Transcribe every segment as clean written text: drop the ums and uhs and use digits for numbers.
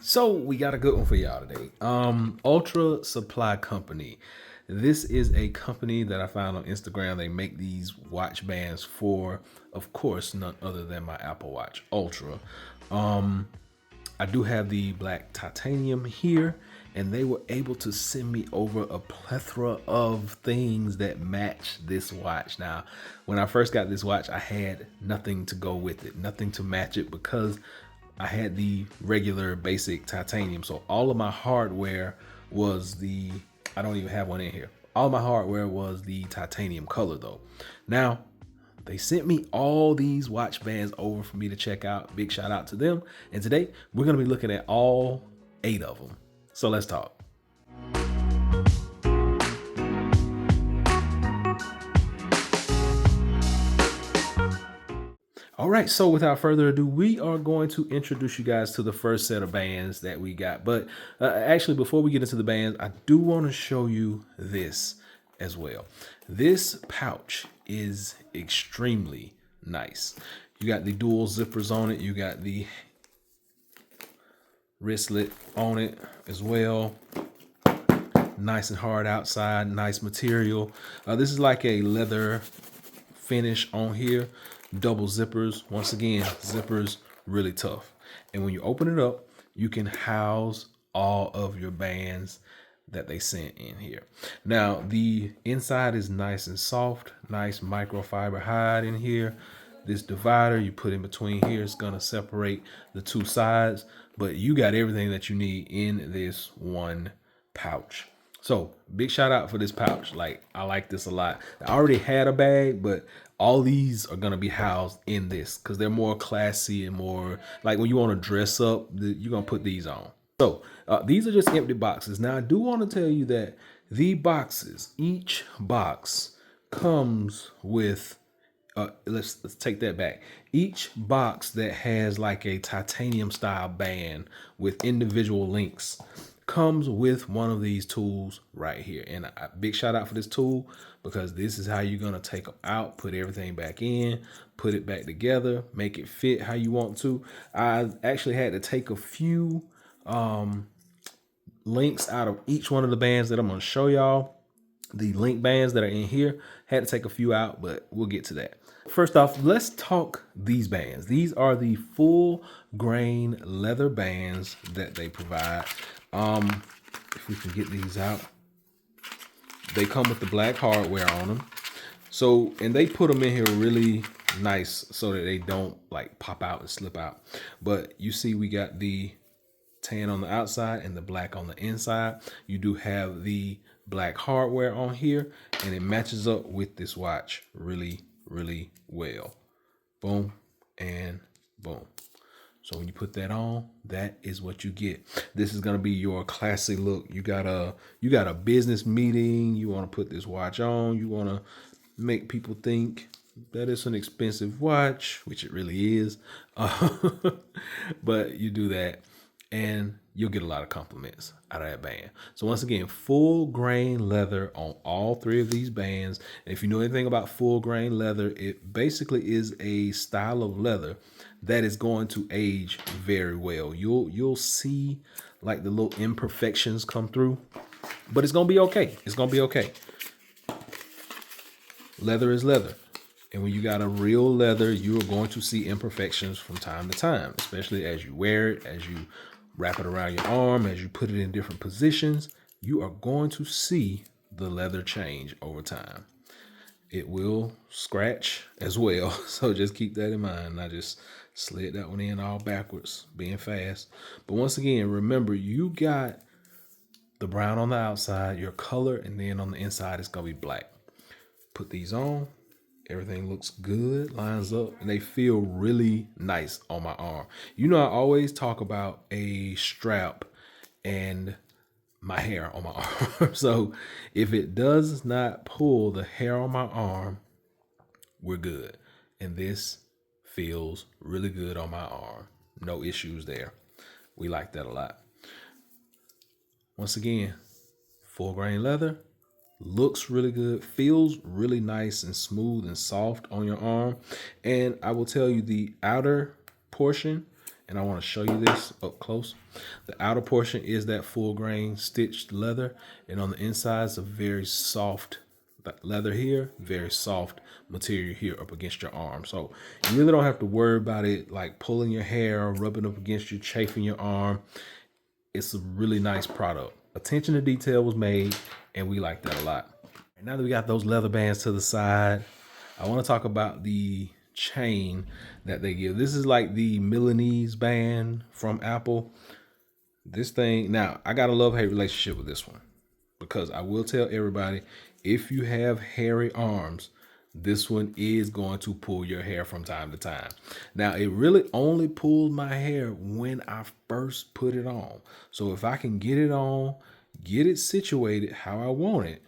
So we got a good one for y'all today. Ultra Supply Company. This is a company that I found on Instagram. They make these watch bands for, of course, none other than my Apple Watch Ultra. I do have the black titanium here, and they were able to send me over a plethora of things that match this watch. Now, when I first got this watch, I had nothing to go with it, nothing to match it because I had the regular basic titanium. So all of my hardware was I don't even have one in here. All of my hardware was the titanium color though. Now, they sent me all these watch bands over for me to check out. Big shout out to them. And today we're going to be looking at all 8 of them. So let's talk. All right, so without further ado, we are going to introduce you guys to the first set of bands that we got. But actually, before we get into the bands, I do want to show you this as well. This pouch is extremely nice. You got the dual zippers on it. You got the wristlet on it as well. Nice and hard outside, nice material. This is like a leather finish on here. Double zippers. Once again, zippers really tough. And when you open it up, you can house all of your bands that they sent in here. Now, the inside is nice and soft, nice microfiber hide in here. This divider you put in between here is going to separate the two sides, but you got everything that you need in this one pouch. So big shout out for this pouch. Like, I like this a lot. I already had a bag, but all these are going to be housed in this because they're more classy and more like when you want to dress up, you're going to put these on. So these are just empty boxes. Now, I do want to tell you that the boxes, each box comes with, let's take that back. Each box that has like a titanium style band with individual links comes with one of these tools right here. And a big shout out for this tool because this is how you're going to take them out, put everything back in, put it back together, make it fit how you want to. I actually had to take a few links out of each one of the bands that I'm going to show y'all. The link bands that are in here, had to take a few out, but we'll get to that. First off, let's talk these bands. These are the full grain leather bands that they provide. If we can get these out, they come with the black hardware on them. So, and they put them in here really nice so that they don't like pop out and slip out. But you see, we got the tan on the outside and the black on the inside. You do have the black hardware on here, and it matches up with this watch really, really well. Boom and boom. So when you put that on, that is what you get. This is gonna be your classic look. You got a business meeting, you wanna put this watch on, you wanna make people think that it's an expensive watch, which it really is. But you do that and you'll get a lot of compliments out of that band. So once again, full grain leather on all 3 of these bands. And if you know anything about full grain leather, it basically is a style of leather that is going to age very well. You'll see like the little imperfections come through, but it's gonna be okay. It's gonna be okay. Leather is leather. And when you got a real leather, you are going to see imperfections from time to time, especially as you wear it, as you wrap it around your arm, as you put it in different positions, you are going to see the leather change over time. It will scratch as well. So just keep that in mind. I just slid that one in all backwards, being fast. But once again, remember, you got the brown on the outside, your color, and then on the inside, it's going to be black. Put these on. Everything looks good, lines up, and they feel really nice on my arm. You know, I always talk about a strap and my hair on my arm. So if it does not pull the hair on my arm, we're good. And this feels really good on my arm. No issues there. We like that a lot. Once again, full grain leather. Looks really good, feels really nice and smooth and soft on your arm. And I will tell you, the outer portion and I want to show you this up close. The outer portion is that full grain stitched leather, and on the inside is a very soft leather here, very soft material here up against your arm. So you really don't have to worry about it like pulling your hair or rubbing up against you, chafing your arm. It's a really nice product. Attention to detail was made, and we like that a lot. And now that we got those leather bands to the side, I want to talk about the chain that they give. This is like the Milanese band from Apple. This thing, now I got a love-hate relationship with this one, because I will tell everybody, if you have hairy arms, this one is going to pull your hair from time to time. Now, it really only pulled my hair when I first put it on. So if I can get it on, get it situated how I want it,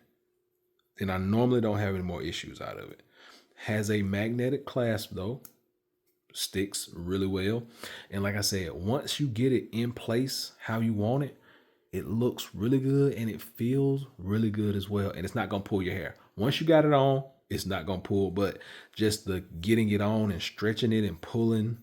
then I normally don't have any more issues out of it. Has a magnetic clasp though, sticks really well. And like I said, once you get it in place how you want it, it looks really good and it feels really good as well. And it's not gonna pull your hair. Once you got it on, it's not gonna pull, but just the getting it on and stretching it and pulling,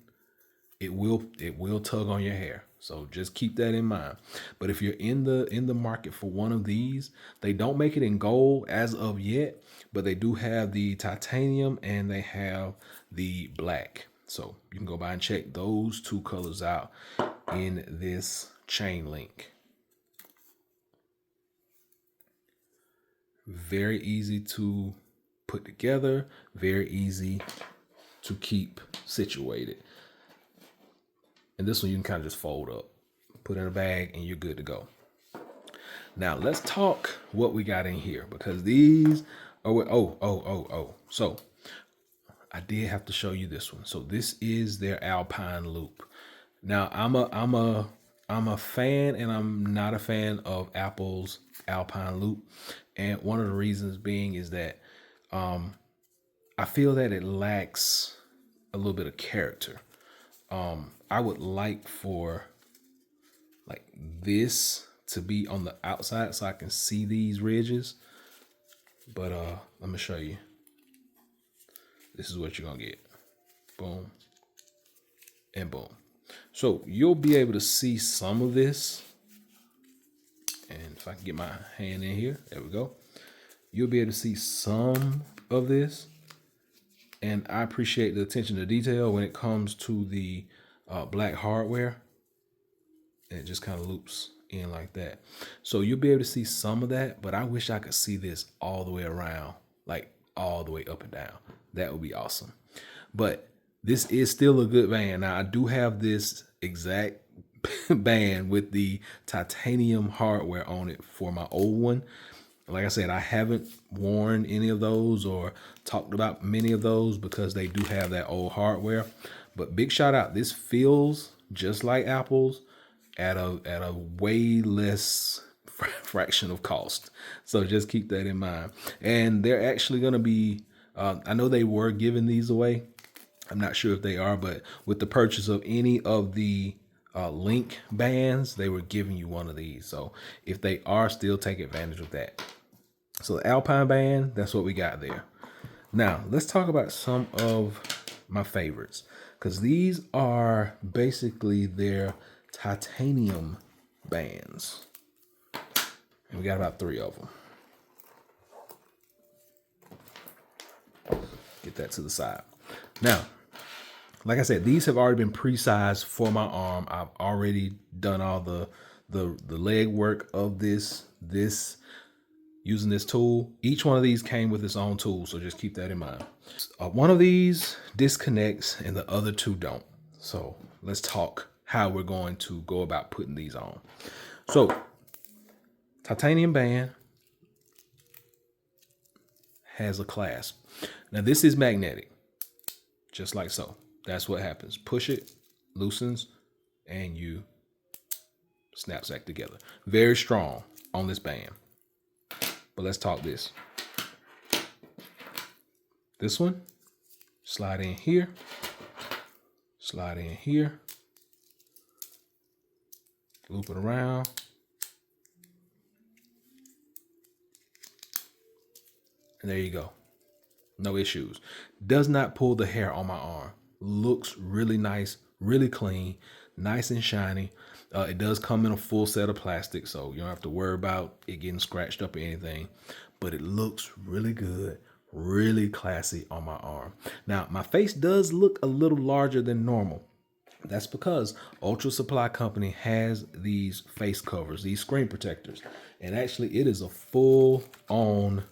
it will tug on your hair. So just keep that in mind. But if you're in the market for one of these, they don't make it in gold as of yet, but they do have the titanium and they have the black. So you can go by and check those two colors out in this chain link. Very easy to put together, very easy to keep situated. And this one you can kind of just fold up, put in a bag, and you're good to go. Now let's talk what we got in here, because these are so I did have to show you this one. So this is their Alpine loop. Now I'm a fan and I'm not a fan of Apple's Alpine loop. And one of the reasons being is that I feel that it lacks a little bit of character. I would like for like this to be on the outside so I can see these ridges. But let me show you. This is what you're gonna get. Boom and boom. So you'll be able to see some of this. And if I can get my hand in here, there we go. You'll be able to see some of this. And I appreciate the attention to detail when it comes to the black hardware. And it just kind of loops in like that. So you'll be able to see some of that, but I wish I could see this all the way around, like all the way up and down. That would be awesome. But this is still a good band. Now I do have this exact band with the titanium hardware on it for my old one. Like I said, I haven't worn any of those or talked about many of those because they do have that old hardware. But big shout out, this feels just like Apple's at a way less fraction of cost. So just keep that in mind. And they're actually going to be, I know they were giving these away. I'm not sure if they are, but with the purchase of any of the link bands, they were giving you one of these. So if they are, still take advantage of that. So the Alpine band, that's what we got there. Now let's talk about some of my favorites, because these are basically their titanium bands. And we got about 3 of them. Get that to the side. Now, like I said, these have already been pre-sized for my arm. I've already done all the leg work of this using this tool. Each one of these came with its own tool, so just keep that in mind. One of these disconnects and the other 2 don't. So let's talk how we're going to go about putting these on. So titanium band has a clasp. Now this is magnetic, just like so. That's what happens. Push it, loosens, and you snaps back together. Very strong on this band. But let's talk this. This one, slide in here, slide in here, loop it around. And there you go. No issues. Does not pull the hair on my arm. Looks really nice, really clean. nice and shiny. It does come in a full set of plastic, so you don't have to worry about it getting scratched up or anything. But it looks really good, really classy on my arm. Now, my face does look a little larger than normal. That's because Ultra Supply Company has these face covers, these screen protectors. And actually, it is a full-on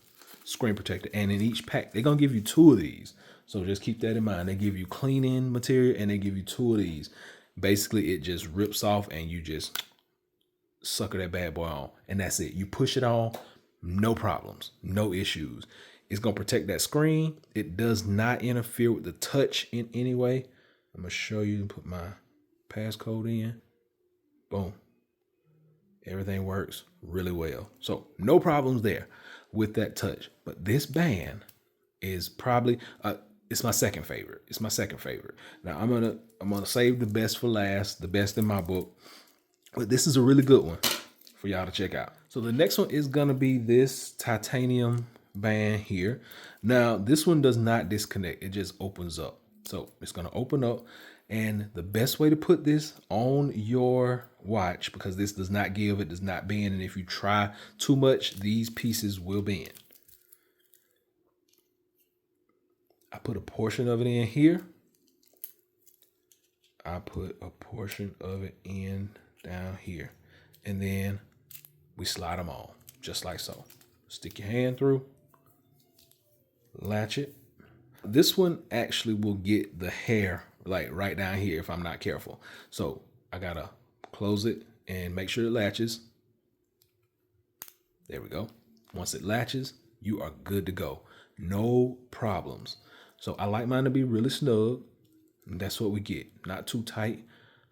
screen protector. And in each pack, they're going to give you 2 of these. So just keep that in mind. They give you clean-in material and they give you 2 of these. Basically, it just rips off and you just sucker that bad boy on. And that's it. You push it on, no problems, no issues. It's going to protect that screen. It does not interfere with the touch in any way. I'm going to show you and put my passcode in. Boom. Everything works really well. So no problems there with that touch. But this band is probably it's my second favorite. It's my second favorite. Now I'm gonna save the best for last, the best in my book. But this is a really good one for y'all to check out. So the next one is gonna be this titanium band here. Now this one does not disconnect, it just opens up. So it's gonna open up, and the best way to put this on your watch, because this does not give, it does not bend, and if you try too much, these pieces will bend. I put a portion of it in here. I put a portion of it in down here, and then we slide them on just like so. Stick your hand through, latch it. This one actually will get the hair like right down here if I'm not careful. So I gotta close it and make sure it latches. There we go. Once it latches, you are good to go. No problems. So I like mine to be really snug. And that's what we get. Not too tight,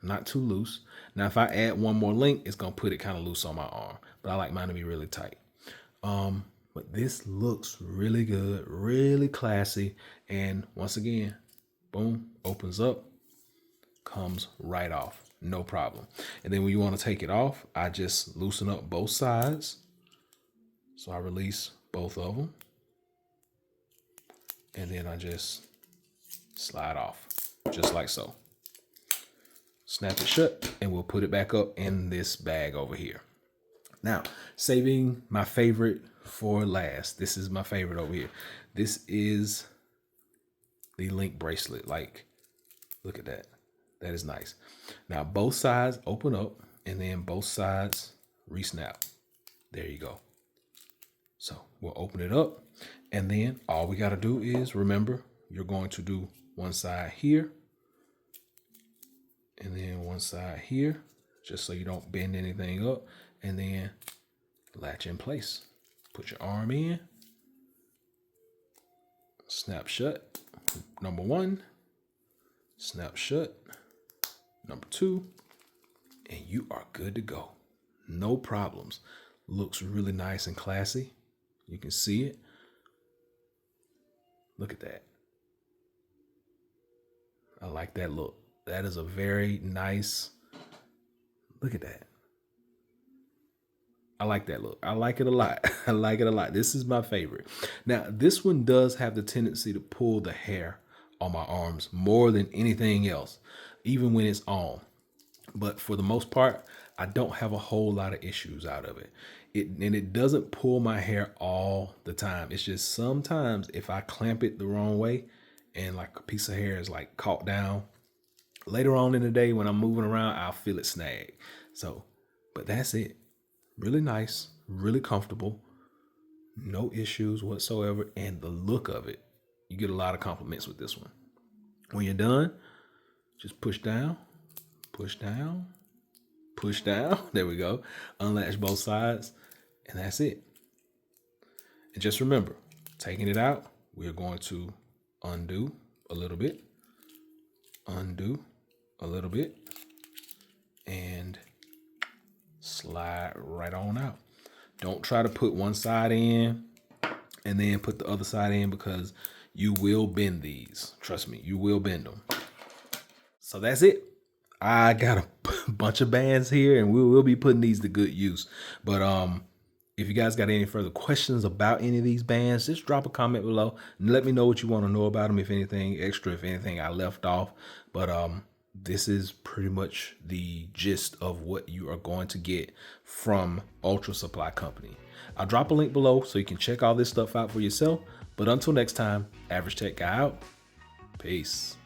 not too loose. Now, if I add one more link, it's gonna put it kind of loose on my arm. But I like mine to be really tight. But this looks really good, really classy. And once again, boom, opens up, comes right off, no problem. And then when you want to take it off, I just loosen up both sides. So I release both of them. And then I just slide off, just like so. Snap it shut, and we'll put it back up in this bag over here. Now, saving my favorite for last. This is my favorite over here. This is the link bracelet. Like, look at that. That is nice. Now, both sides open up, and then both sides re-snap. There you go. So we'll open it up, and then all we got to do is remember, you're going to do one side here, and then one side here, just so you don't bend anything up, and then latch in place. Put your arm in, snap shut, number 1, snap shut, number 2, and you are good to go. No problems. Looks really nice and classy. You can see it. Look at that. I like that look. That is a very nice, look at that. I like that look. I like it a lot. I like it a lot. This is my favorite. Now, this one does have the tendency to pull the hair on my arms more than anything else, even when it's on. But for the most part, I don't have a whole lot of issues out of it. And it doesn't pull my hair all the time. It's just sometimes if I clamp it the wrong way and like a piece of hair is like caught down, later on in the day when I'm moving around, I'll feel it snag. So, but that's it. Really nice, really comfortable, no issues whatsoever. And the look of it, you get a lot of compliments with this one. When you're done, just push down, push down, push down. There we go. Unlatch both sides, and that's it. And just remember, taking it out, we're going to undo a little bit, undo a little bit, and slide right on out. Don't try to put one side in and then put the other side in, because you will bend these. Trust me, you will bend them. So that's it. I got a bunch of bands here, and we will be putting these to good use. But if you guys got any further questions about any of these bands, just drop a comment below and let me know what you want to know about them. If anything extra, if anything I left off. But this is pretty much the gist of what you are going to get from Ultra Supply Company. I'll drop a link below so you can check all this stuff out for yourself. But until next time, Average Tech Guy out. Peace.